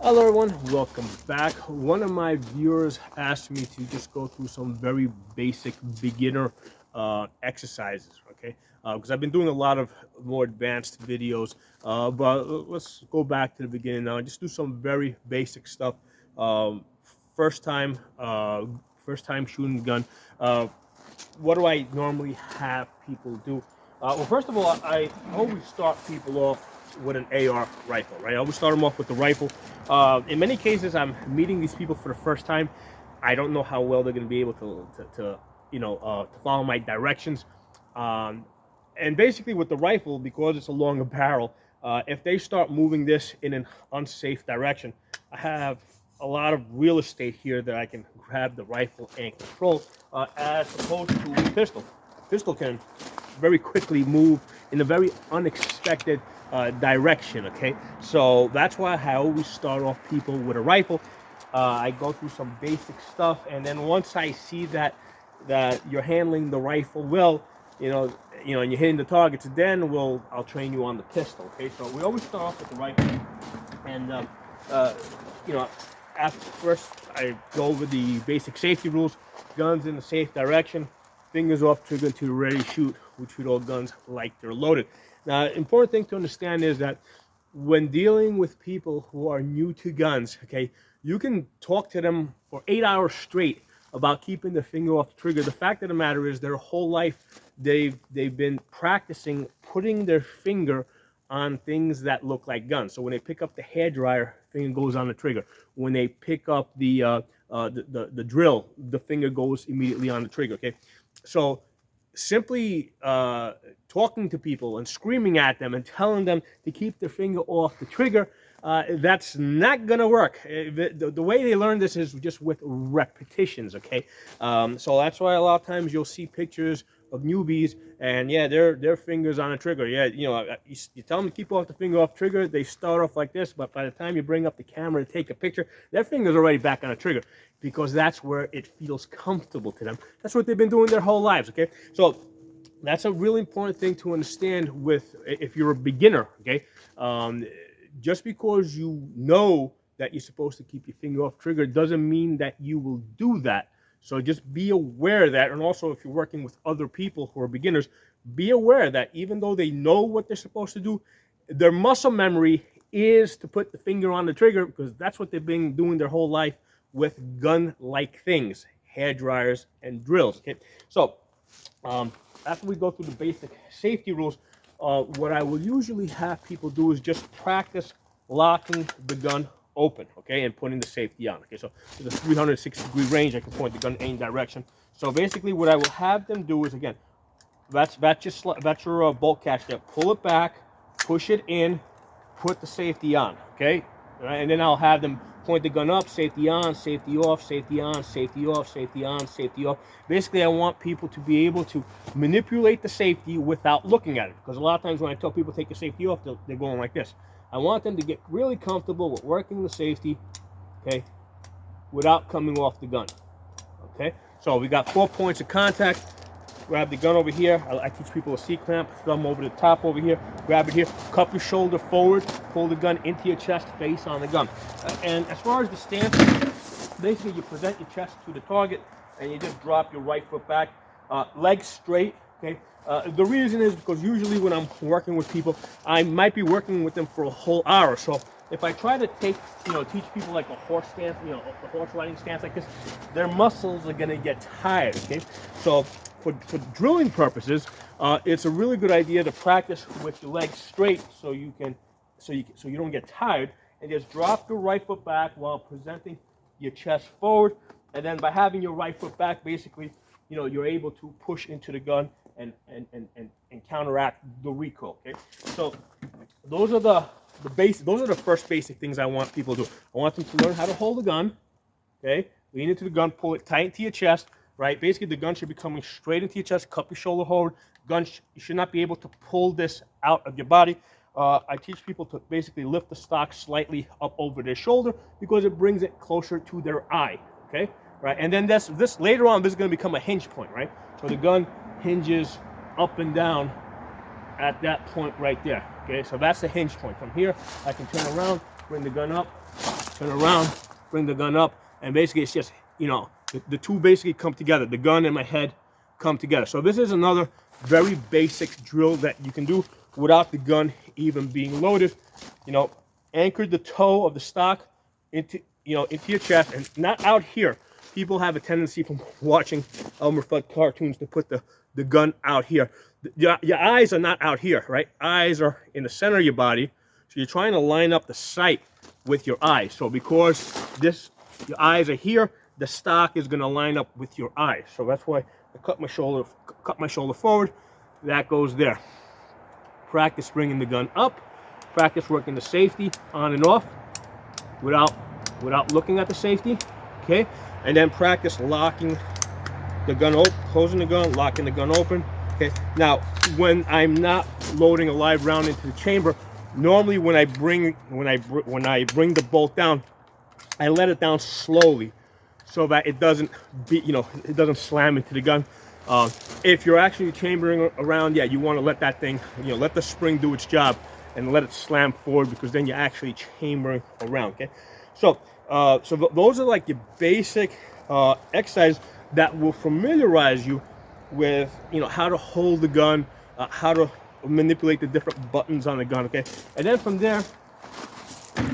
Hello everyone, welcome back. One of my viewers asked me to just go through some very basic beginner exercises, okay? Because I've been doing a lot of more advanced videos, but let's go back to the beginning now and just do some very basic stuff. Um, first time, uh, first time shooting gun. What do I normally have people do? Well, first of all, I always start people off with an AR rifle, right? I always start them off with the rifle. In many cases, I'm meeting these people for the first time. I don't know how well they're going to be able to follow my directions. And basically, with the rifle, because it's a longer barrel, if they start moving this in an unsafe direction, I have a lot of real estate here that I can grab the rifle and control, as opposed to a pistol. Pistol can very quickly move in a very unexpected direction. Okay, so that's why I always start off people with a rifle. I go through some basic stuff, and then once I see that you're handling the rifle well, and you're hitting the targets, then I'll train you on the pistol. Okay, so we always start off with the rifle, and uh, you know, after first I go over the basic safety rules: guns in the safe direction, fingers off trigger until you're ready to shoot. We treat all guns like they're loaded. Now, important thing to understand is that when dealing with people who are new to guns, okay, you can talk to them for 8 hours straight about keeping the finger off the trigger. The fact of the matter is, their whole life they've been practicing putting their finger on things that look like guns. So when they pick up the hairdryer, finger goes on the trigger. When they pick up the drill, the finger goes immediately on the trigger. Okay, so simply talking to people and screaming at them and telling them to keep their finger off the trigger, that's not gonna work. The way they learn this is just with repetitions, okay? So that's why a lot of times you'll see pictures of newbies, and yeah, their fingers on the trigger. Yeah, you tell them to keep off the finger off trigger, they start off like this, but by the time you bring up the camera to take a picture, their finger's already back on the trigger, because that's where it feels comfortable to them. That's what they've been doing their whole lives, okay? So that's a really important thing to understand if you're a beginner, okay? Just because you know that you're supposed to keep your finger off trigger doesn't mean that you will do that. So just be aware of that. And also, if you're working with other people who are beginners, be aware that even though they know what they're supposed to do, their muscle memory is to put the finger on the trigger, because that's what they've been doing their whole life with gun-like things, hair dryers and drills. Okay, so after we go through the basic safety rules, what I will usually have people do is just practice locking the gun open, okay, and putting the safety on. Okay, so with a 360-degree range, I can point the gun in any direction. So basically, what I will have them do is, again, that's your bolt catch there. Pull it back, push it in, put the safety on. Okay, all right, and then I'll have them point the gun up, safety on, safety off, safety on, safety off, safety on, safety off. Basically, I want people to be able to manipulate the safety without looking at it, because a lot of times when I tell people to take the safety off, they're going like this. I want them to get really comfortable with working the safety, okay, without coming off the gun. Okay, so we got 4 points of contact. Grab the gun over here. I teach people a C-clamp. Thumb over the top over here. Grab it here. Cup your shoulder forward. Pull the gun into your chest, face on the gun. And as far as the stance, basically you present your chest to the target, and you just drop your right foot back, legs straight. Okay. The reason is because usually when I'm working with people, I might be working with them for a whole hour. So if I try to teach people like a horse stance, a horse riding stance like this, their muscles are gonna get tired. Okay. So for drilling purposes, it's a really good idea to practice with your legs straight, so you don't get tired, and just drop your right foot back while presenting your chest forward. And then by having your right foot back, basically, you're able to push into the gun and counteract the recoil. Okay, so those are the first basic things I want people to do. I want them to learn how to hold the gun. Okay, lean into the gun, pull it tight into your chest. Right, basically the gun should be coming straight into your chest. Cup your shoulder forward. You should not be able to pull this out of your body. I teach people to basically lift the stock slightly up over their shoulder, because it brings it closer to their eye. Okay, right, and then this later on, this is going to become a hinge point, right? So the gun hinges up and down at that point right there. Okay, so that's the hinge point. From here, I can turn around, bring the gun up, turn around, bring the gun up, and basically it's just, you know, the two basically come together. The gun and my head come together. So this is another very basic drill that you can do without the gun even being loaded. You know, anchor the toe of the stock into, you know, into your chest, and not out here. People have a tendency from watching Elmer Fudd cartoons to put the gun out here. Your eyes are not out here, right? Eyes are in the center of your body. So you're trying to line up the sight with your eyes. So because your eyes are here, the stock is going to line up with your eyes. So that's why I cut my shoulder forward. That goes there. Practice bringing the gun up. Practice working the safety on and off without looking at the safety. Okay, and then practice locking the gun open, closing the gun, locking the gun open. Okay, now when I'm not loading a live round into the chamber, normally when I bring the bolt down, I let it down slowly so that it doesn't it doesn't slam into the gun. If you're actually chambering around, yeah, you want to let that thing, let the spring do its job and let it slam forward, because then you're actually chambering around. Okay, so those are like your basic exercises that will familiarize you with how to hold the gun, how to manipulate the different buttons on the gun. Okay, and then from there,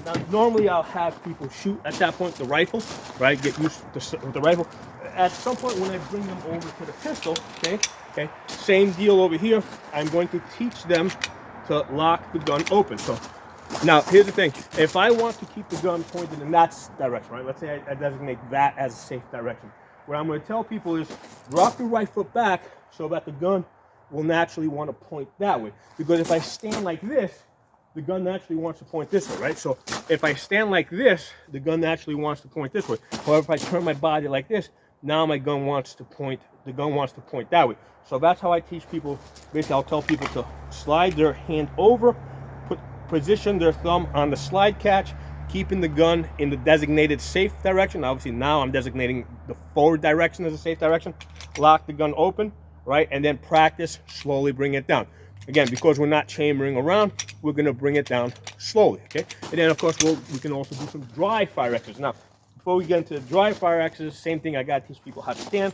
now normally I'll have people shoot at that point the rifle, right? Get used with the rifle. At some point when I bring them over to the pistol, okay, same deal over here. I'm going to teach them to lock the gun open. So now here's the thing: if I want to keep the gun pointed in that direction, right? Let's say I designate that as a safe direction. What I'm going to tell people is drop your right foot back so that the gun will naturally want to point that way. Because if I stand like this, the gun naturally wants to point this way, right? So if I stand like this, the gun naturally wants to point this way. However, if I turn my body like this, now my gun wants to point, the gun wants to point that way. So that's how I teach people. Basically, I'll tell people to slide their hand over, position their thumb on the slide catch, keeping the gun in the designated safe direction. Obviously, now I'm designating the forward direction as a safe direction. Lock the gun open, right? And then practice slowly bring it down. Again, because we're not chambering around, we're going to bring it down slowly, okay? And then, of course, we can also do some dry fire exercises. Now, before we get into the dry fire exercises, same thing, I got to teach people how to stand.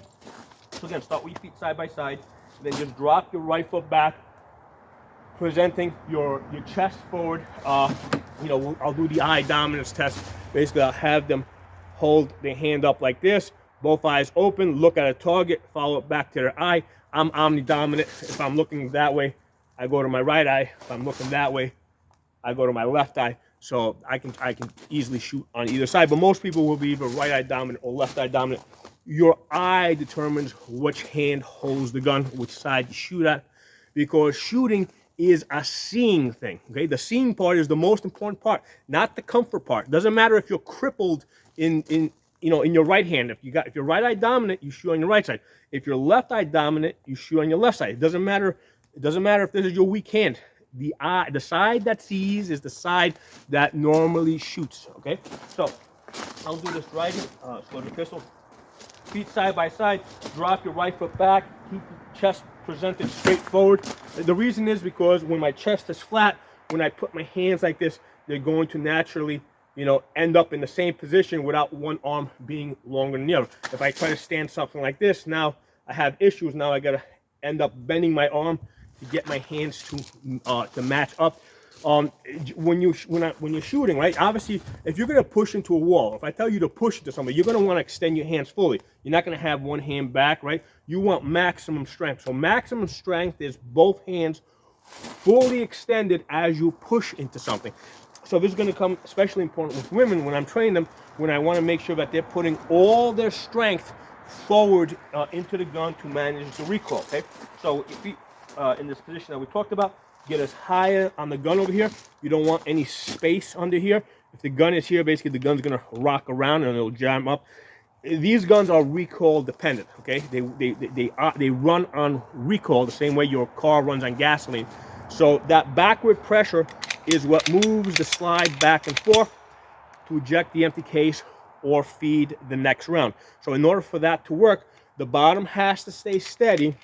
So again, start with your feet side by side, then just drop your right foot back, presenting your chest forward. I'll do the eye dominance test. Basically, I'll have them hold their hand up like this, both eyes open, look at a target, follow it back to their eye. I'm omnidominant. If I'm looking that way, I go to my right eye. If I'm looking that way, I go to my left eye. So I can easily shoot on either side, but most people will be either right eye dominant or left eye dominant. Your eye determines which hand holds the gun, which side you shoot at, because shooting is a seeing thing. Okay, the seeing part is the most important part, not the comfort part. Doesn't matter if you're crippled in your right hand. If you're right eye dominant, you shoot on your right side. If you're left eye dominant, you shoot on your left side. It doesn't matter if this is your weak hand. The side that sees is the side that normally shoots. Okay, so I'll do this right here. Slow the pistol. Feet side by side. Drop your right foot back. Keep your chest presented straight forward. The reason is because when my chest is flat, when I put my hands like this, they're going to naturally, end up in the same position without one arm being longer than the other. If I try to stand something like this, now I have issues. Now I gotta end up bending my arm to get my hands to match up. When you're shooting, right? Obviously, if you're gonna push into a wall, if I tell you to push into something, you're gonna want to extend your hands fully. You're not gonna have one hand back, right? You want maximum strength. So maximum strength is both hands fully extended as you push into something. So this is gonna come especially important with women when I'm training them, when I want to make sure that they're putting all their strength forward into the gun to manage the recoil. Okay, so if you in this position that we talked about, get us higher on the gun over here. You don't want any space under here. If the gun is here, basically the gun's gonna rock around and it'll jam up. These guns are recoil dependent. Okay, they run on recoil the same way your car runs on gasoline. So that backward pressure is what moves the slide back and forth to eject the empty case or feed the next round. So in order for that to work, the bottom has to stay steady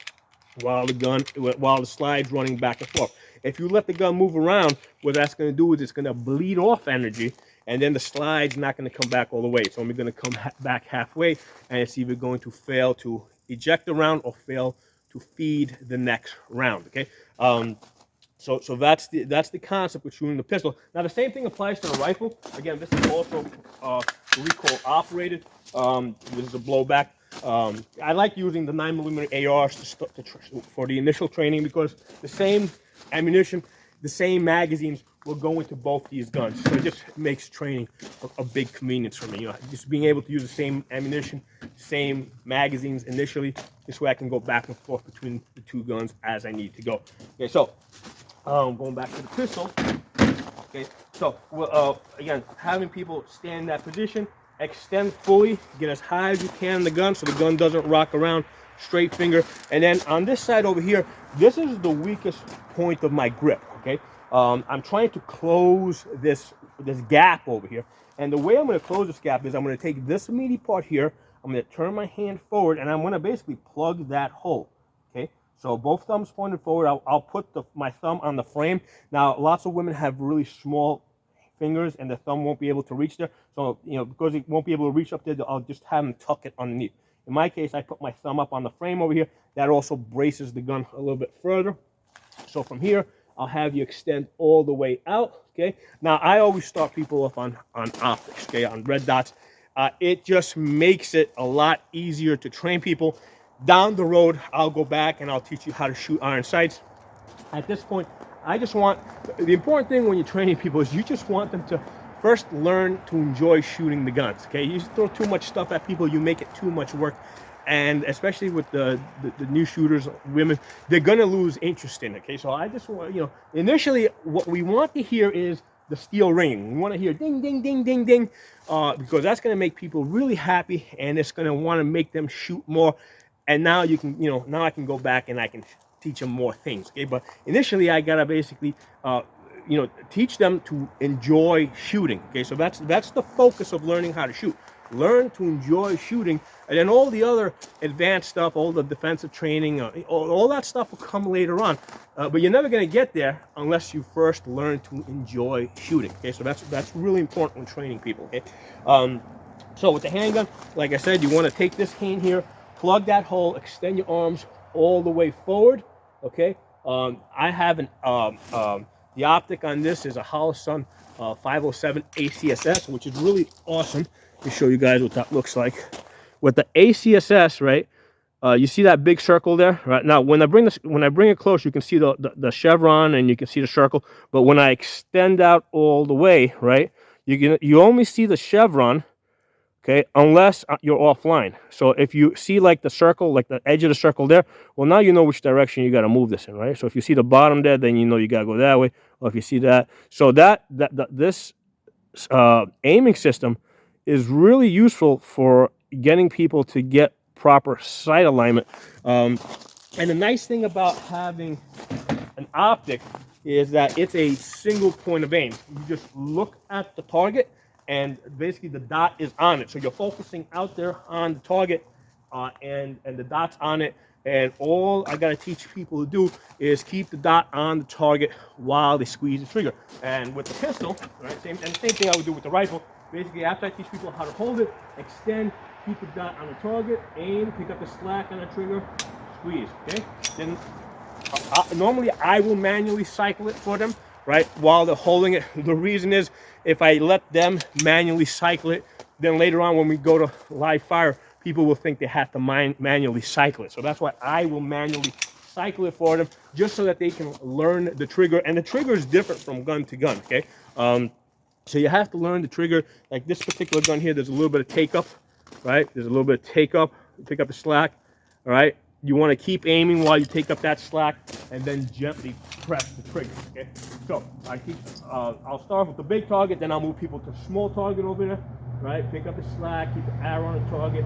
while the slide's running back and forth. If you let the gun move around, what that's going to do is it's going to bleed off energy, and then the slide's not going to come back all the way. It's only going to come back halfway, and it's either going to fail to eject the round or fail to feed the next round. Okay. So that's the concept with shooting the pistol. Now the same thing applies to the rifle. Again, this is also recoil operated. This is a blowback. I like using the 9mm ARs for the initial training because the same ammunition, the same magazines will go into both these guns. So it just makes training a big convenience for me. You know, just being able to use the same ammunition, same magazines initially. This way I can go back and forth between the two guns as I need to go. Okay, so going back to the pistol. Okay, so again, having people stand in that position, extend fully, get as high as you can in the gun so the gun doesn't rock around, straight finger. And then on this side over here, this is the weakest point of my grip, okay? I'm trying to close this gap over here. And the way I'm going to close this gap is I'm going to take this meaty part here, I'm going to turn my hand forward, and I'm going to basically plug that hole, okay? So both thumbs pointed forward. I'll put my thumb on the frame. Now, lots of women have really small fingers and the thumb won't be able to reach there. So, you know, because it won't be able to reach up there, I'll just have them tuck it underneath. In my case, I put my thumb up on the frame over here. That also braces the gun a little bit further. So from here, I'll have you extend all the way out, okay? Now, I always start people off on optics, okay, on red dots. It just makes it a lot easier to train people. Down the road, I'll go back and I'll teach you how to shoot iron sights. At this point, I just want, the important thing when you're training people is you just want them to first learn to enjoy shooting the guns, okay? You throw too much stuff at people, you make it too much work. And especially with the new shooters, women, they're gonna lose interest in it, okay? So I just want, you know, initially what we want to hear is the steel ringing. We want to hear ding, ding, ding, ding, ding, because that's gonna make people really happy and it's gonna wanna make them shoot more. And now you can, you know, now I can go back and I can teach them more things, okay? But initially I gotta basically, you know, teach them to enjoy shooting, okay? So that's the focus of learning how to shoot. Learn to enjoy shooting, and then all the other advanced stuff, all the defensive training, all that stuff will come later on. But you're never gonna get there unless you first learn to enjoy shooting, okay? So that's really important when training people, okay? So with the handgun, like I said, you wanna take this cane here, plug that hole, extend your arms all the way forward, okay? I have the optic on this is a Holosun 507 ACSS, which is really awesome. Let me show you guys what that looks like. With the ACSS, right, you see that big circle there? Right now, when I bring it close, you can see the chevron and you can see the circle. But when I extend out all the way, right, you only see the chevron, okay, unless you're offline. So if you see like the circle, like the edge of the circle there, well, now you know which direction you got to move this in, right? So if you see the bottom there, then you know you got to go that way. Or if you see that, so this aiming system is really useful for getting people to get proper sight alignment. And the nice thing about having an optic is that it's a single point of aim. You just look at the target and basically the dot is on it. So you're focusing out there on the target and the dot's on it. And all I gotta teach people to do is keep the dot on the target while they squeeze the trigger. And with the pistol, right, same thing I would do with the rifle. Basically, after I teach people how to hold it, extend, keep the dot on the target, aim, pick up the slack on the trigger, squeeze, okay? Then normally I will manually cycle it for them, right, while they're holding it. The reason is if I let them manually cycle it, then later on when we go to live fire, people will think they have to manually cycle it. So that's why I will manually cycle it for them, just so that they can learn the trigger. And the trigger is different from gun to gun, okay? So you have to learn the trigger. Like this particular gun here, there's a little bit of take up, right? There's a little bit of take up, pick up the slack, all right? You want to keep aiming while you take up that slack and then gently press the trigger, okay? So I'll start with the big target, then I'll move people to the small target over there, right? Pick up the slack, keep the arrow on the target,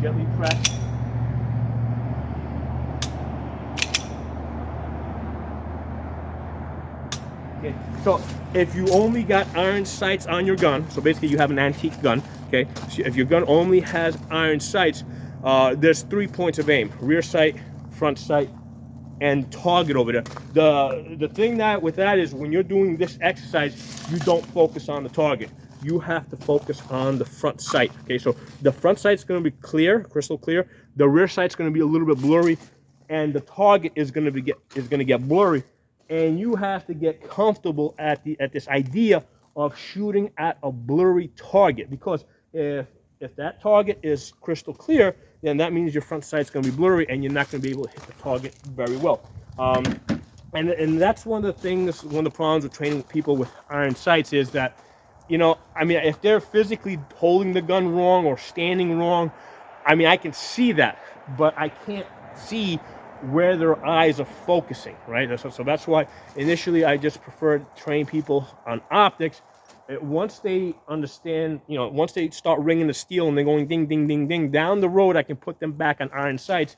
gently press. Okay, so if you only got iron sights on your gun, so basically you have an antique gun, okay? So if your gun only has iron sights, there's 3 points of aim: rear sight, front sight, and target over there. The thing that with that is when you're doing this exercise, you don't focus on the target. You have to focus on the front sight. Okay, so the front sight's going to be clear, crystal clear. The rear sight's going to be a little bit blurry, and the target is going to get blurry. And you have to get comfortable at this idea of shooting at a blurry target, because if that target is crystal clear, then that means your front sight's going to be blurry and you're not going to be able to hit the target very well. And that's one of the things, one of the problems with training people with iron sights is that, you know, I mean, if they're physically holding the gun wrong or standing wrong, I mean, I can see that, but I can't see where their eyes are focusing, right? So that's why initially I just prefer to train people on optics. Once they understand, you know, once they start ringing the steel and they're going ding, ding, ding, ding, down the road, I can put them back on iron sights.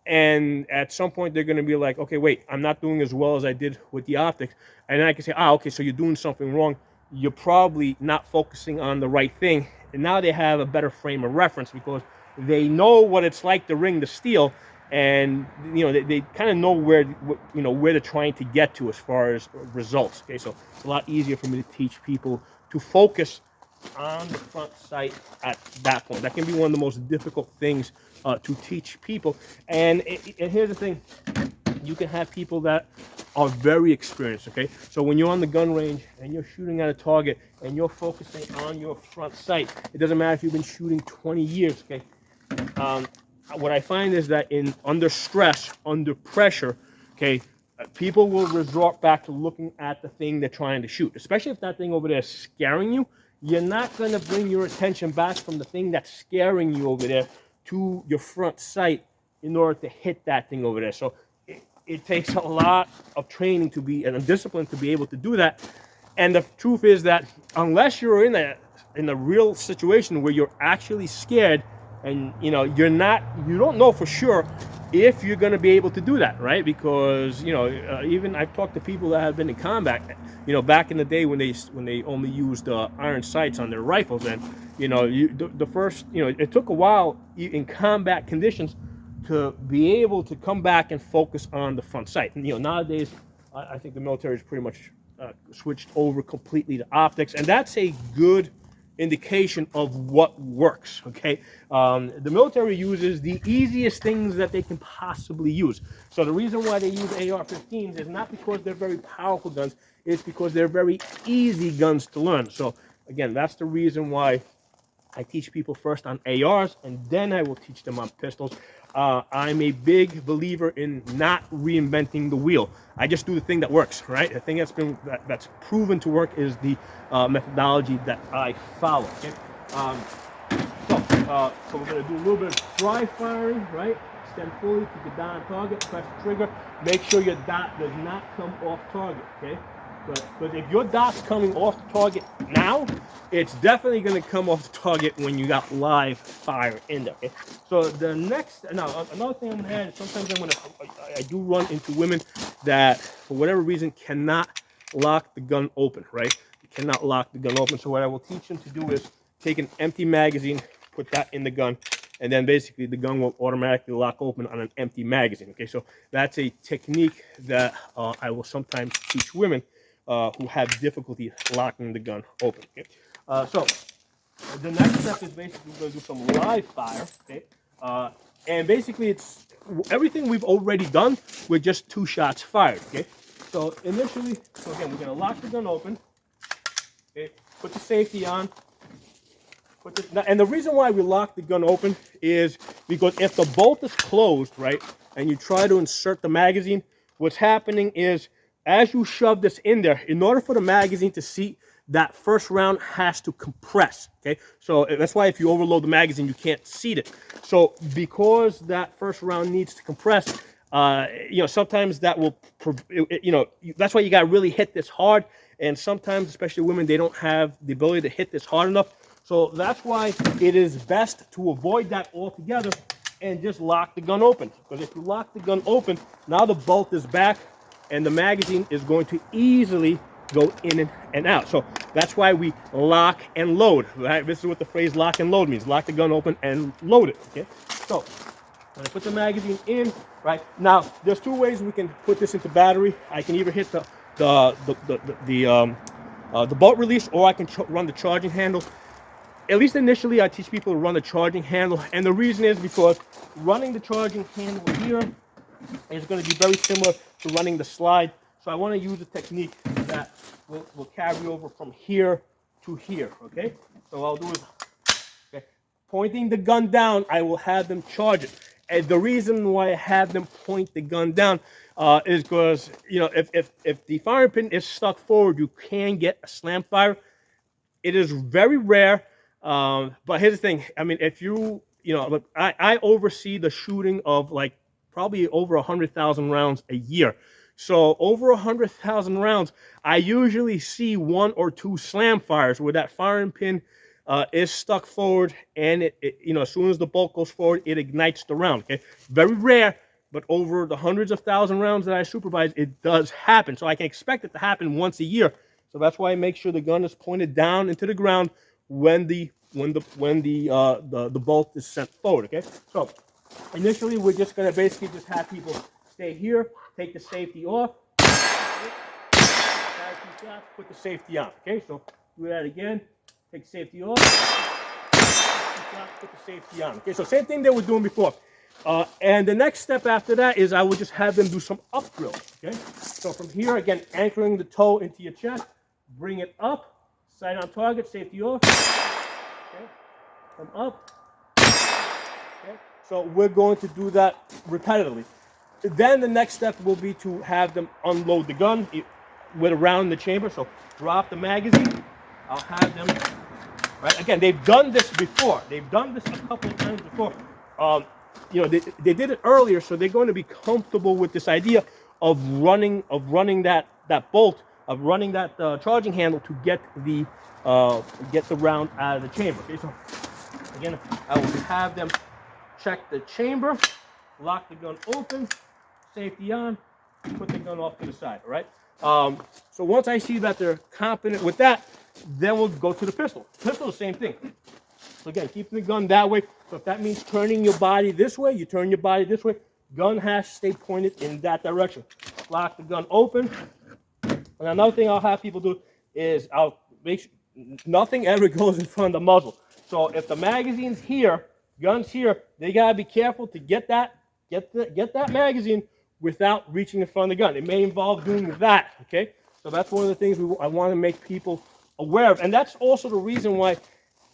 And at some point they're going to be like, okay, wait, I'm not doing as well as I did with the optics. And then I can say, okay, so you're doing something wrong. You're probably not focusing on the right thing. And now they have a better frame of reference because they know what it's like to ring the steel. And, you know, they kind of know where they're trying to get to as far as results. Okay, so it's a lot easier for me to teach people to focus on the front sight at that point. That can be one of the most difficult things to teach people. And here's the thing: you can have people that are very experienced. Okay, so when you're on the gun range and you're shooting at a target and you're focusing on your front sight, it doesn't matter if you've been shooting 20 years. Okay. What I find is that under stress, under pressure, okay, people will resort back to looking at the thing they're trying to shoot, especially if that thing over there is scaring you. You're not going to bring your attention back from the thing that's scaring you over there to your front sight in order to hit that thing over there. So it takes a lot of training to be and a discipline to be able to do that. And the truth is that unless you're in a real situation where you're actually scared, and you don't know for sure if you're going to be able to do that, right? Because even I've talked to people that have been in combat, back in the day when they only used iron sights on their rifles, and it took a while in combat conditions to be able to come back and focus on the front sight. And nowadays, I think the military has pretty much switched over completely to optics, and that's a good indication of what works. Okay, the military uses the easiest things that they can possibly use. So the reason why they use AR-15s is not because they're very powerful guns, it's because they're very easy guns to learn. So again, that's the reason why I teach people first on ARs and then I will teach them on pistols. I'm a big believer in not reinventing the wheel. I just do the thing that works, right? The thing that's proven to work is the methodology that I follow. Okay? So we're going to do a little bit of dry firing, right? Stand fully, keep your dot on target, press the trigger. Make sure your dot does not come off target, okay? But if your dot's coming off the target now, it's definitely going to come off the target when you got live fire in there. Okay? So another thing I'm going to add is sometimes I do run into women that, for whatever reason, cannot lock the gun open, right? You cannot lock the gun open. So what I will teach them to do is take an empty magazine, put that in the gun, and then basically the gun will automatically lock open on an empty magazine. Okay, so that's a technique that I will sometimes teach women who have difficulty locking the gun open. Okay? So the next step is basically we're going to do some live fire. Okay? And basically it's everything we've already done with just 2 shots fired. Okay? So initially, again, we're going to lock the gun open. Okay? Put the safety on. And the reason why we lock the gun open is because if the bolt is closed, right, and you try to insert the magazine, what's happening is as you shove this in there, in order for the magazine to seat, that first round has to compress, okay? So that's why if you overload the magazine, you can't seat it. So because that first round needs to compress, sometimes that will, that's why you got to really hit this hard. And sometimes, especially women, they don't have the ability to hit this hard enough. So that's why it is best to avoid that altogether and just lock the gun open. Because if you lock the gun open, now the bolt is back, and the magazine is going to easily go in and out. So that's why we lock and load, right? This is what the phrase lock and load means. Lock the gun open and load it, okay? So When I put the magazine in, right now, there's two ways we can put this into battery. I can either hit the bolt release, or I can run the charging handle. At least initially, I teach people to run the charging handle, and the reason is because running the charging handle here is going to be very similar to running the slide. So I want to use a technique that will carry over from here to here. Okay, so what I'll do is, okay, pointing the gun down, I will have them charge it. And the reason why I have them point the gun down is because, you know, if the firing pin is stuck forward, you can get a slam fire. It is very rare, but here's the thing. I mean, if you know, look, I oversee the shooting of like probably over 100,000 rounds a year. So over 100,000 rounds, I usually see 1 or 2 slam fires where that firing pin is stuck forward, and it, you know, as soon as the bolt goes forward, it ignites the round. Okay, very rare, but over the hundreds of thousand rounds that I supervise, it does happen. So I can expect it to happen once a year. So that's why I make sure the gun is pointed down into the ground when the bolt is sent forward. Okay, so initially we're just gonna basically just have people stay here, take the safety off, put the safety on. Okay, so do that again. Take safety off, put the safety on. Okay, so same thing that we're doing before. And the next step after that is I will just have them do some up drills. Okay, so from here, again, anchoring the toe into your chest, bring it up, sight on target, safety off. Okay, come up. Okay, so we're going to do that repetitively. Then the next step will be to have them unload the gun with a round in the chamber. So drop the magazine. I'll have them. Right? Again, they've done this before. They've done this a couple of times before. You know, they did it earlier, so they're going to be comfortable with this idea of running that bolt, of running that charging handle to get the round out of the chamber. Okay, so again, I will have them check the chamber, lock the gun open, safety on, put the gun off to the side. All right. So once I see that they're confident with that, then we'll go to the pistol. Pistol, the same thing. So again, keeping the gun that way. So if that means turning your body this way, you turn your body this way. Gun has to stay pointed in that direction. Lock the gun open. And another thing I'll have people do is I'll make sure nothing ever goes in front of the muzzle. So if the magazine's here, gun's here, they gotta be careful to get that magazine without reaching in front of the gun. It may involve doing that. Okay, so that's one of the things I want to make people aware of, and that's also the reason why,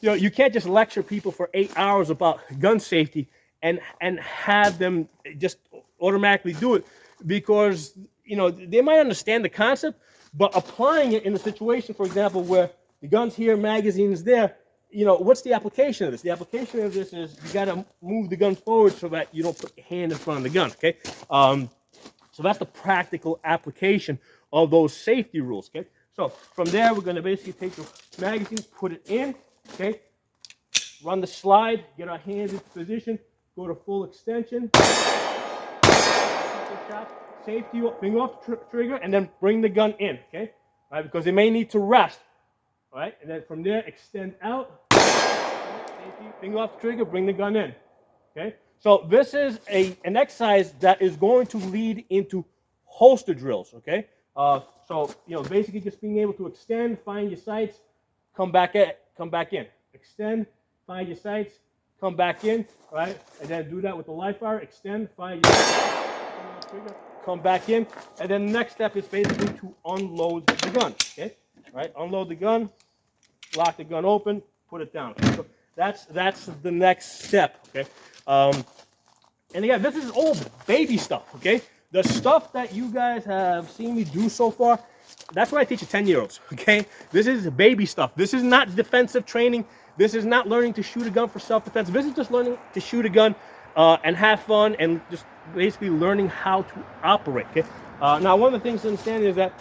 you know, you can't just lecture people for 8 hours about gun safety and have them just automatically do it, because, you know, they might understand the concept, but applying it in a situation, for example, where the gun's here, magazine's there, you know, what's the application of this? The application of this is you got to move the gun forward so that you don't put your hand in front of the gun. Okay, so that's the practical application of those safety rules. Okay. So from there, we're going to basically take the magazines, put it in, okay, run the slide, get our hands into position, go to full extension, safety, finger off the trigger, and then bring the gun in, okay, all right, because they may need to rest, all right, and then from there, extend out, safety, finger off the trigger, bring the gun in, okay. So this is an exercise that is going to lead into holster drills, okay. So, you know, basically just being able to extend, find your sights, come back in, extend, find your sights, come back in, right? And then do that with the live fire, extend, find your sights, come back in, and then the next step is basically to unload the gun, okay? Right? Unload the gun, lock the gun open, put it down. So that's the next step, okay? And again, this is all baby stuff, okay? The stuff that you guys have seen me do so far, that's what I teach 10-year-olds, okay? This is baby stuff. This is not defensive training. This is not learning to shoot a gun for self-defense. This is just learning to shoot a gun and have fun and just basically learning how to operate, okay? Now, one of the things to understand is that,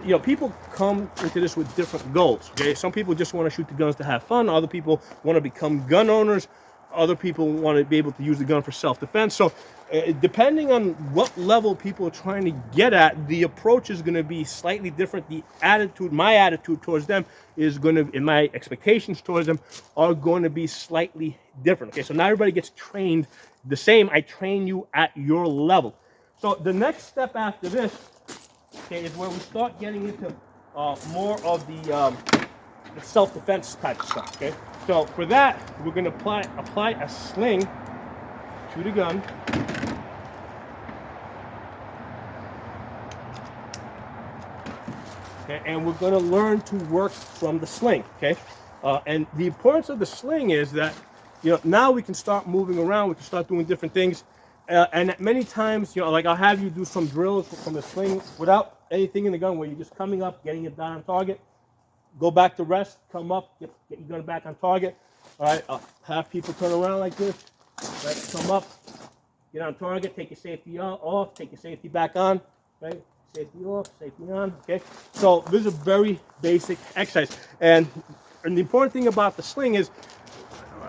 you know, people come into this with different goals, okay? Some people just want to shoot the guns to have fun. Other people want to become gun owners. other people want to be able to use the gun for self-defense. So depending on what level people are trying to get at, the approach is going to be slightly different. The attitude, my attitude towards them is going to, and my expectations towards them are going to be slightly different. Okay, so not everybody gets trained the same. I train you at your level. So the next step after this, okay, is where we start getting into more of the self-defense type of stuff. Okay, so for that, we're going to apply a sling to the gun. Okay, and we're going to learn to work from the sling. Okay, and the importance of the sling is that, you know, now we can start moving around. We can start doing different things. And many times, you know, like I'll have you do some drills from the sling without anything in the gun, where you're just coming up, getting it down on target, go back to rest, come up, get your gun back on target. All right, I'll have people turn around like this, right? Come up, get on target, take your safety off, take your safety back on, right? Safety off, safety on. Okay, so this is a very basic exercise, and the important thing about the sling is,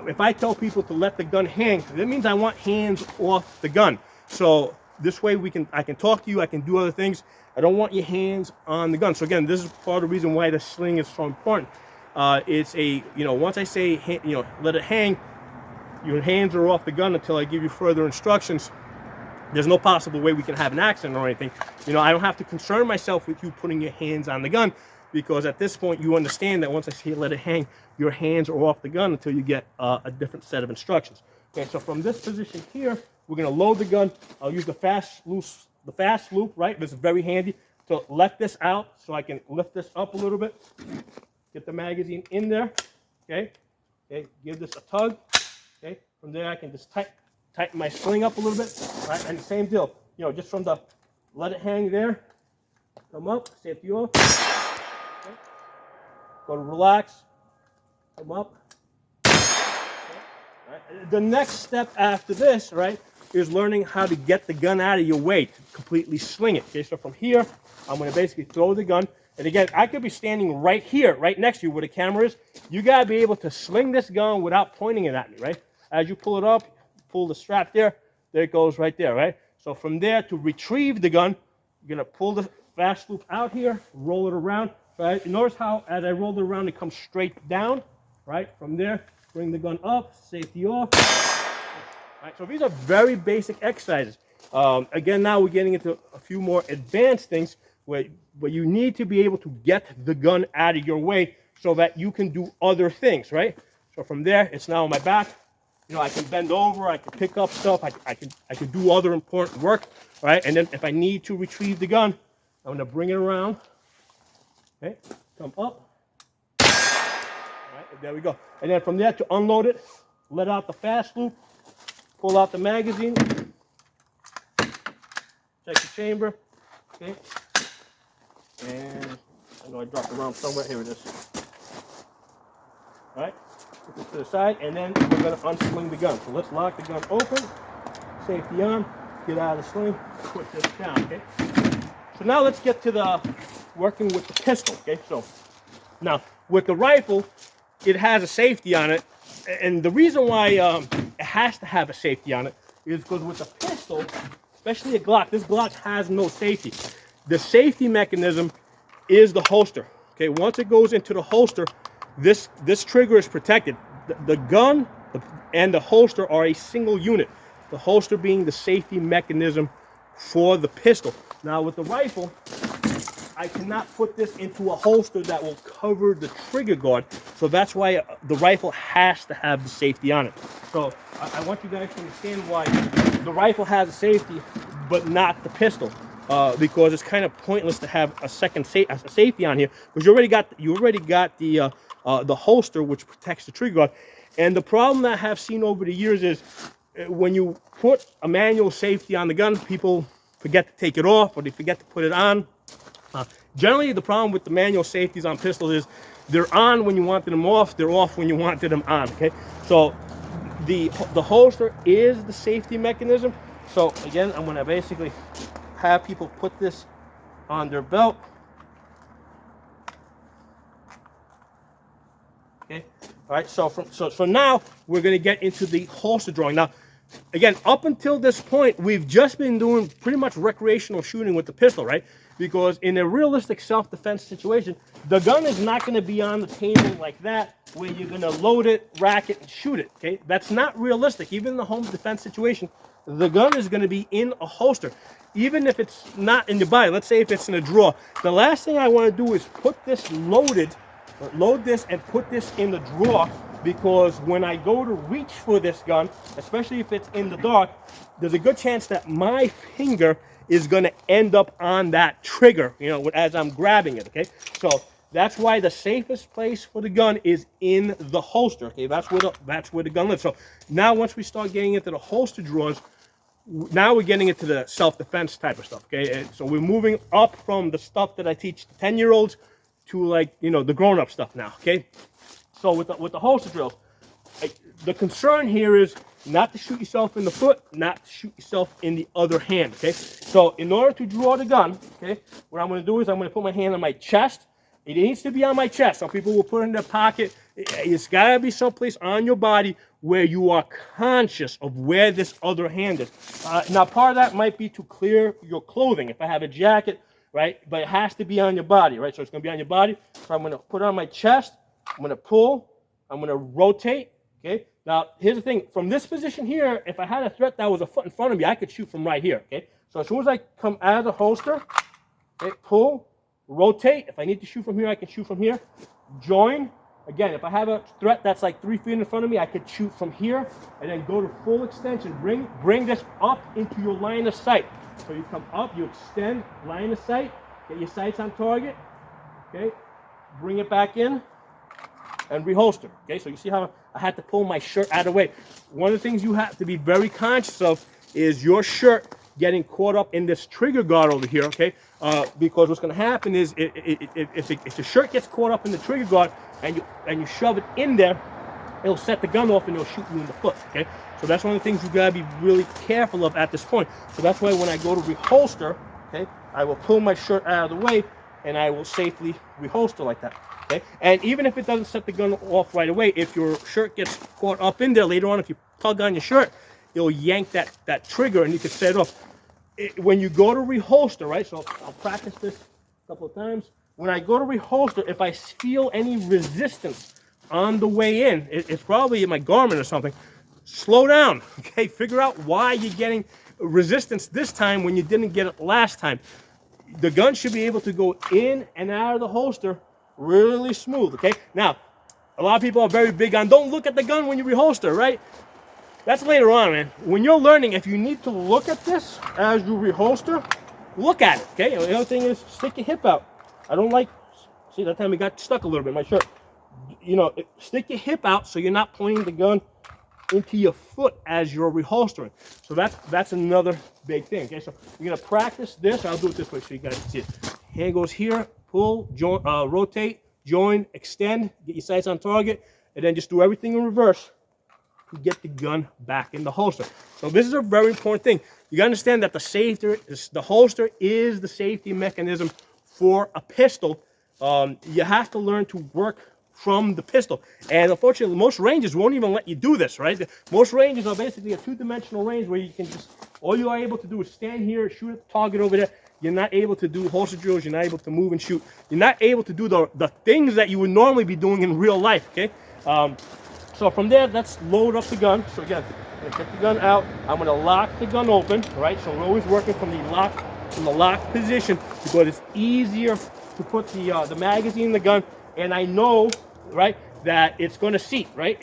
if I tell people to let the gun hang, that means I want hands off the gun. So this way I can talk to you, I can do other things. I don't want your hands on the gun. So again, this is part of the reason why the sling is so important. It's a, you know, once I say, you know, let it hang, your hands are off the gun until I give you further instructions. There's no possible way we can have an accident or anything. You know, I don't have to concern myself with you putting your hands on the gun, because at this point you understand that once I say let it hang, your hands are off the gun until you get a different set of instructions. Okay, so from this position here, we're going to load the gun. I'll use the fast loop, right? This is very handy to let this out, so I can lift this up a little bit, get the magazine in there. Okay, give this a tug. Okay, from there I can just tighten my sling up a little bit, right? And the same deal, you know, just from the let it hang there, come up, safety off. Okay. Go to relax, come up. Okay. Right. The next step after this, right, is learning how to get the gun out of your way to completely sling it. Okay, so from here, I'm going to basically throw the gun. And again, I could be standing right here, right next to you where the camera is. You got to be able to sling this gun without pointing it at me, right? As you pull it up, pull the strap there it goes right there, right? So from there, to retrieve the gun, you're going to pull the fast loop out here, roll it around, right? And notice how, as I roll it around, it comes straight down, right? From there, bring the gun up, safety off. Right, so these are very basic exercises. Again, now we're getting into a few more advanced things where you need to be able to get the gun out of your way so that you can do other things, right? So from there, it's now on my back. You know, I can bend over, I can pick up stuff, I can do other important work, right? And then if I need to retrieve the gun, I'm gonna bring it around, okay? Come up, all right, there we go. And then from there, to unload it, let out the fast loop, pull out the magazine, check the chamber, okay? And I know I dropped the round somewhere, here it is. All right, put this to the side, and then we're gonna unsling the gun. So let's lock the gun open, safety on, get out of the sling, put this down, okay? So now let's get to the working with the pistol, okay? So now with the rifle, it has a safety on it, and the reason why it has to have a safety on it is because with the pistol, especially a Glock, this Glock has no safety. The safety mechanism is the holster, okay? Once it goes into the holster, this trigger is protected. The gun and the holster are a single unit. The holster being the safety mechanism for the pistol. Now with the rifle, I cannot put this into a holster that will cover the trigger guard. So that's why the rifle has to have the safety on it. So I want you guys to understand why the rifle has a safety, but not the pistol. Because it's kind of pointless to have a second safety on here, because you already got the holster, which protects the trigger guard. And the problem that I have seen over the years is when you put a manual safety on the gun, people forget to take it off, or they forget to put it on. Generally, the problem with the manual safeties on pistols is they're on when you wanted them off, they're off when you wanted them on, okay? So the holster is the safety mechanism. So again, I'm gonna basically have people put this on their belt. Okay, all right. So now we're going to get into the holster drawing. Now, again, up until this point, we've just been doing pretty much recreational shooting with the pistol, right? Because in a realistic self-defense situation, the gun is not going to be on the table like that, where you're going to load it, rack it, and shoot it. Okay, that's not realistic. Even in the home defense situation, the gun is going to be in a holster, even if it's not in your body. Let's say if it's in a drawer. The last thing I want to do is put this load this and put this in the drawer, because when I go to reach for this gun, especially if it's in the dark, there's a good chance that my finger is going to end up on that trigger, you know, as I'm grabbing it. Okay, so that's why the safest place for the gun is in the holster. Okay, that's where the gun lives. So now once we start getting into the holster drawers, now we're getting into the self-defense type of stuff. Okay, and so we're moving up from the stuff that I teach the 10-year-olds to, like, you know, the grown-up stuff now. Okay, so with the holster drills, the concern here is not to shoot yourself in the foot, not to shoot yourself in the other hand. Okay, so in order to draw the gun, okay, what I'm going to do is I'm going to put my hand on my chest. It needs to be on my chest. Some people will put it in their pocket. It's got to be someplace on your body where you are conscious of where this other hand is. Now, part of that might be to clear your clothing. If I have a jacket, right, but it has to be on your body, right? So it's going to be on your body. So I'm going to put it on my chest. I'm going to pull. I'm going to rotate. Okay. Now, here's the thing. From this position here, if I had a threat that was a foot in front of me, I could shoot from right here. Okay. So as soon as I come out of the holster, okay, pull, rotate. If I need to shoot from here, I can shoot from here. Join. Again, if I have a threat that's like 3 feet in front of me, I could shoot from here and then go to full extension. Bring this up into your line of sight. So you come up, you extend, line of sight, get your sights on target. Okay, bring it back in and reholster. Okay, so you see how I had to pull my shirt out of the way. One of the things you have to be very conscious of is your shirt getting caught up in this trigger guard over here. Okay, because what's going to happen is if the shirt gets caught up in the trigger guard and you shove it in there, it'll set the gun off and it'll shoot you in the foot. Okay, so that's one of the things you gotta be really careful of at this point. So that's why when I go to reholster, okay, I will pull my shirt out of the way and I will safely reholster like that. Okay, and even if it doesn't set the gun off right away, if your shirt gets caught up in there later on, if you tug on your shirt, it'll yank that trigger and you can set it off. When you go to reholster, right? So I'll practice this a couple of times. When I go to reholster, if I feel any resistance on the way in, it's probably in my garment or something. Slow down, okay? Figure out why you're getting resistance this time when you didn't get it last time. The gun should be able to go in and out of the holster really smooth, okay? Now, a lot of people are very big on don't look at the gun when you reholster, right? That's later on, man. When you're learning, if you need to look at this as you reholster, look at it, okay? The other thing is stick your hip out. I don't like, see, that time it got stuck a little bit in my shirt. You know, stick your hip out so you're not pointing the gun into your foot as you're reholstering. So that's another big thing. Okay, so you're gonna practice this. I'll do it this way so you guys can see it. Hand goes here, pull, join, rotate, join, extend, get your sights on target, and then just do everything in reverse to get the gun back in the holster. So this is a very important thing. You gotta understand that the holster is the safety mechanism for a pistol. You have to learn to work from the pistol. And unfortunately, most ranges won't even let you do this, right? Most ranges are basically a two-dimensional range where you can just, all you are able to do is stand here, shoot at the target over there. You're not able to do holster drills. You're not able to move and shoot. You're not able to do the things that you would normally be doing in real life, okay? So from there, let's load up the gun. So again, I'm gonna get the gun out. I'm gonna lock the gun open, right? So we're always working from the lock position because it's easier to put the magazine in the gun, and I know, right, that it's going to seat, right?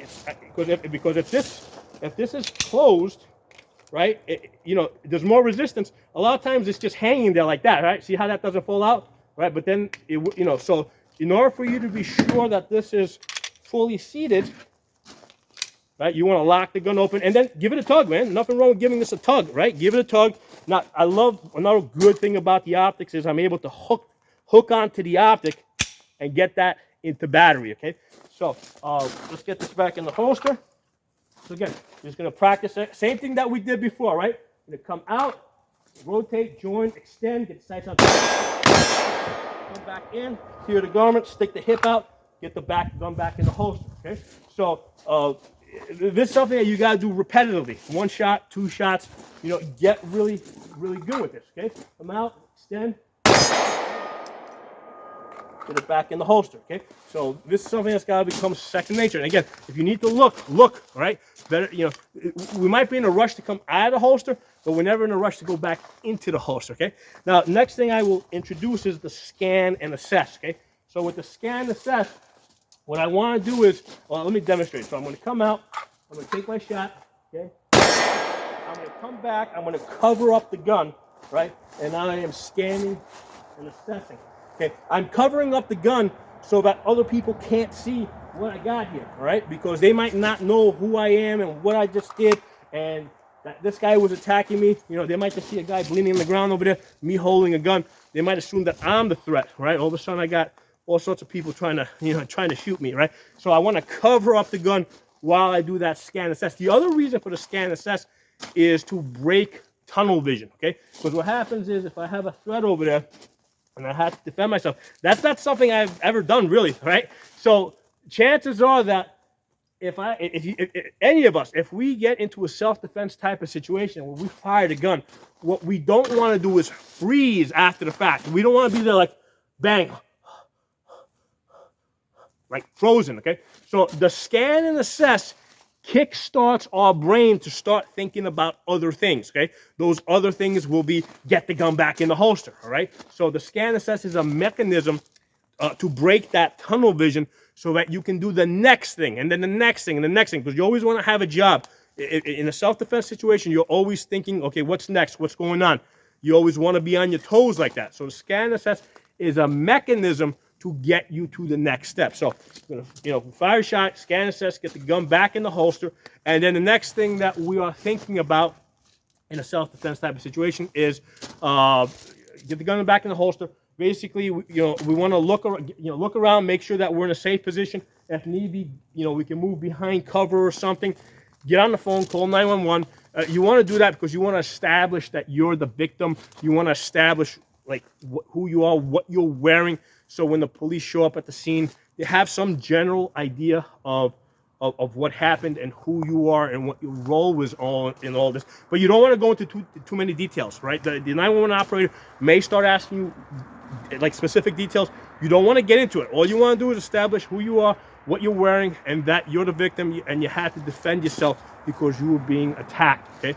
Because if this is closed, right, you know, there's more resistance. A lot of times it's just hanging there like that, right? See how that doesn't fall out, right? But then you know, so in order for you to be sure that this is fully seated, right, you want to lock the gun open and then give it a tug, man. Nothing wrong with giving this a tug, right? Give it a tug. Now, I love another good thing about the optics is I'm able to hook onto the optic and get that into battery, okay? So let's get this back in the holster. So again, we're just gonna practice it. Same thing that we did before, right? Gonna come out, rotate, join, extend, get the sights on. Come back in, clear the garment, stick the hip out, get the gun back in the holster. Okay, so this is something that you gotta do repetitively. 1 shot, 2 shots. You know, get really, really good with this. Okay, come out, extend, get it back in the holster. Okay, so this is something that's gotta become second nature. And again, if you need to look. All right. Better, you know, we might be in a rush to come out of the holster, but we're never in a rush to go back into the holster. Okay. Now, next thing I will introduce is the scan and assess. Okay. So with the scan and assess, what I want to do is, well, let me demonstrate. So I'm going to come out, I'm going to take my shot, okay? I'm going to come back, I'm going to cover up the gun, right? And now I am scanning and assessing. Okay, I'm covering up the gun so that other people can't see what I got here, all right? Because they might not know who I am and what I just did, and that this guy was attacking me. You know, they might just see a guy bleeding on the ground over there, me holding a gun. They might assume that I'm the threat, right? All of a sudden I got all sorts of people trying to shoot me, right? So I want to cover up the gun while I do that scan assess. The other reason for the scan assess is to break tunnel vision, okay? Because what happens is if I have a threat over there and I have to defend myself, that's not something I've ever done really, right? So chances are that if any of us, if we get into a self-defense type of situation where we fire the gun, what we don't want to do is freeze after the fact. We don't want to be there like, bang, like frozen, okay? So the scan and assess kickstarts our brain to start thinking about other things, okay? Those other things will be get the gun back in the holster, all right? So the scan and assess is a mechanism to break that tunnel vision so that you can do the next thing, and then the next thing, and the next thing, because you always want to have a job. In a self-defense situation, you're always thinking, okay, what's next? What's going on? You always want to be on your toes like that. So the scan and assess is a mechanism to get you to the next step. So, you know, fire a shot, scan, assess, get the gun back in the holster, and then the next thing that we are thinking about in a self-defense type of situation is get the gun back in the holster. Basically, we want to look around, make sure that we're in a safe position. If need be, we can move behind cover or something. Get on the phone, call 911. You want to do that because you want to establish that you're the victim. You want to establish like who you are, what you're wearing. So when the police show up at the scene, they have some general idea of what happened and who you are and what your role was in all this. But you don't want to go into too many details, right? The 911 operator may start asking you like specific details. You don't want to get into it. All you want to do is establish who you are, what you're wearing, and that you're the victim and you had to defend yourself because you were being attacked, okay?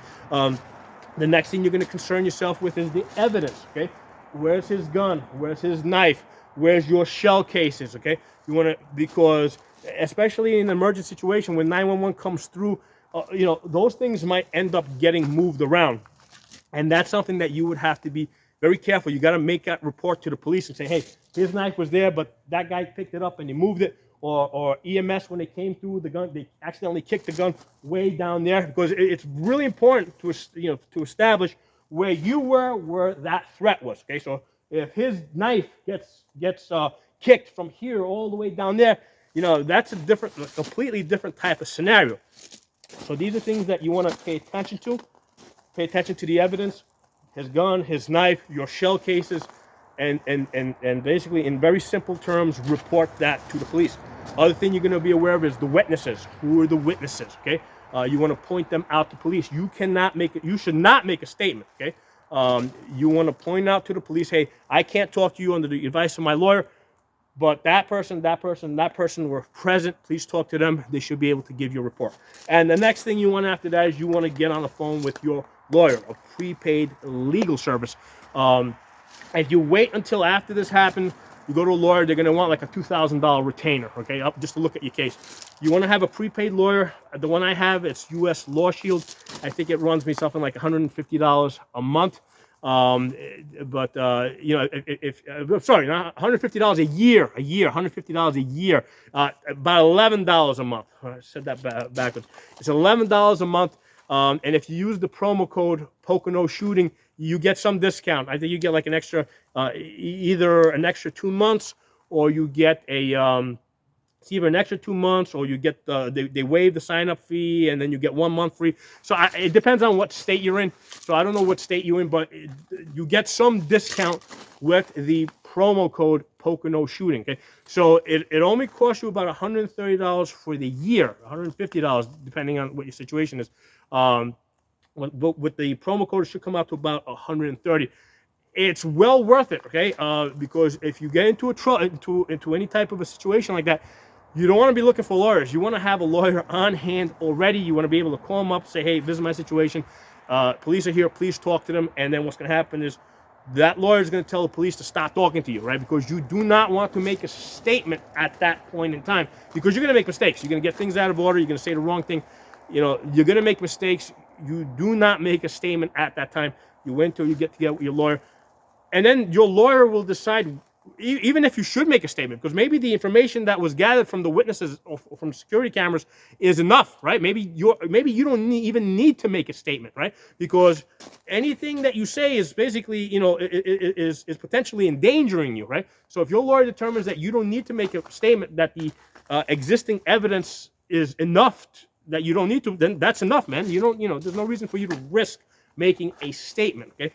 The next thing you're going to concern yourself with is the evidence, okay? Where's his gun? Where's his knife? Where's your shell cases, okay? You want to, because especially in an emergency situation, when 911 comes through, those things might end up getting moved around. And that's something that you would have to be very careful. You got to make that report to the police and say, hey, his knife was there, but that guy picked it up and he moved it. Or EMS, when they came through the gun, they accidentally kicked the gun way down there, because it's really important to establish where you were, where that threat was. Okay, so if his knife gets kicked from here all the way down there, that's a completely different type of scenario. So these are things that you want to pay attention to. Pay attention to the evidence, his gun, his knife, your shell cases, and basically, in very simple terms, report that to the police. Other thing you're going to be aware of is the witnesses. Who are the witnesses? Okay, you want to point them out to police. You should not make a statement. Okay, you want to point out to the police, hey, I can't talk to you under the advice of my lawyer, but that person were present. Please talk to them. They should be able to give you a report. And the next thing you want after that is you want to get on the phone with your lawyer, a prepaid legal service. If you wait until after this happens, you go to a lawyer, they're going to want like a $2,000 retainer, okay, just to look at your case. You want to have a prepaid lawyer. The one I have, it's U.S. Law Shield. I think it runs me something like $150 a month. But sorry, not $150 a year, $150 a year, about $11 a month. I said that backwards. It's $11 a month. And if you use the promo code Pocono Shooting, you get some discount. I think you get like an extra, either an extra 2 months, or you get it's either an extra 2 months, or you get they waive the sign-up fee, and then you get 1 month free. So it depends on what state you're in. So I don't know what state you're in, but you get some discount with the promo code Pocono shooting. Okay, so it only costs you about $130 for the year, $150 depending on what your situation is. With the promo code, it should come out to about $130. It's well worth it, okay? Because if you get into into any type of a situation like that, you don't want to be looking for lawyers. You want to have a lawyer on hand already. You want to be able to call them up, say, hey, this is my situation. Police are here. Please talk to them. And then what's going to happen is that lawyer is going to tell the police to stop talking to you, right? Because you do not want to make a statement at that point in time, because you're going to make mistakes. You're going to get things out of order. You're going to say the wrong thing. You know, you're going to make mistakes. You do not make a statement at that time. You wait until you get together with your lawyer. And then your lawyer will decide, even if you should make a statement, because maybe the information that was gathered from the witnesses or from security cameras is enough, right? Maybe you don't even need to make a statement, right? Because anything that you say is basically, you know, is potentially endangering you, right? So if your lawyer determines that you don't need to make a statement, that the existing evidence is enough, that you don't need to, then that's enough, man. You don't, you know, there's no reason for you to risk making a statement, okay?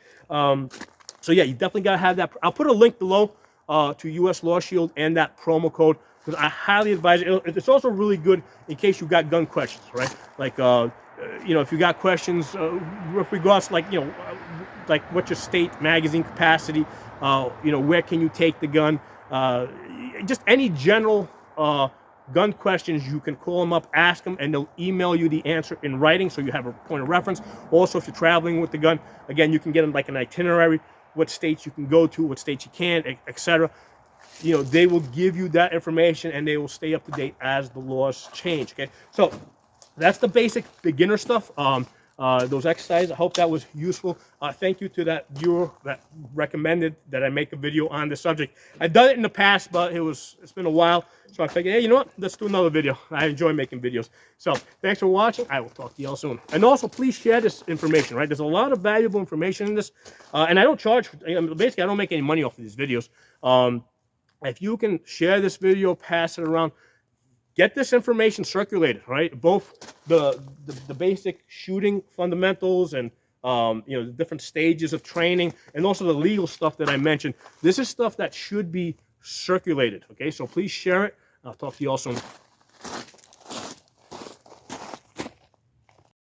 So yeah, you definitely gotta have that. I'll put a link below to US Law Shield and that promo code, because I highly advise it. It's also really good in case you got gun questions, right? Like, you know, if you got questions with regards to, like, you know, like what's your state magazine capacity, you know, where can you take the gun, just any general gun questions, you can call them up, ask them, and they'll email you the answer in writing, so you have a point of reference. Also, if you're traveling with the gun, again, you can get like an itinerary, what states you can go to, what states you can't, etc. You know, they will give you that information, and they will stay up to date as the laws change. Okay, so that's the basic beginner stuff. Those exercises. I hope that was useful. Thank you to that viewer that recommended that I make a video on this subject. I've done it in the past, but it's been a while, so I figured, hey, you know what? Let's do another video. I enjoy making videos. So thanks for watching. I will talk to you all soon. And also, please share this information. Right? There's a lot of valuable information in this, and I don't charge. Basically, I don't make any money off of these videos. If you can share this video, pass it around. Get this information circulated, right? Both the basic shooting fundamentals and you know, the different stages of training, and also the legal stuff that I mentioned. This is stuff that should be circulated. Okay, so please share it. I'll talk to you all soon.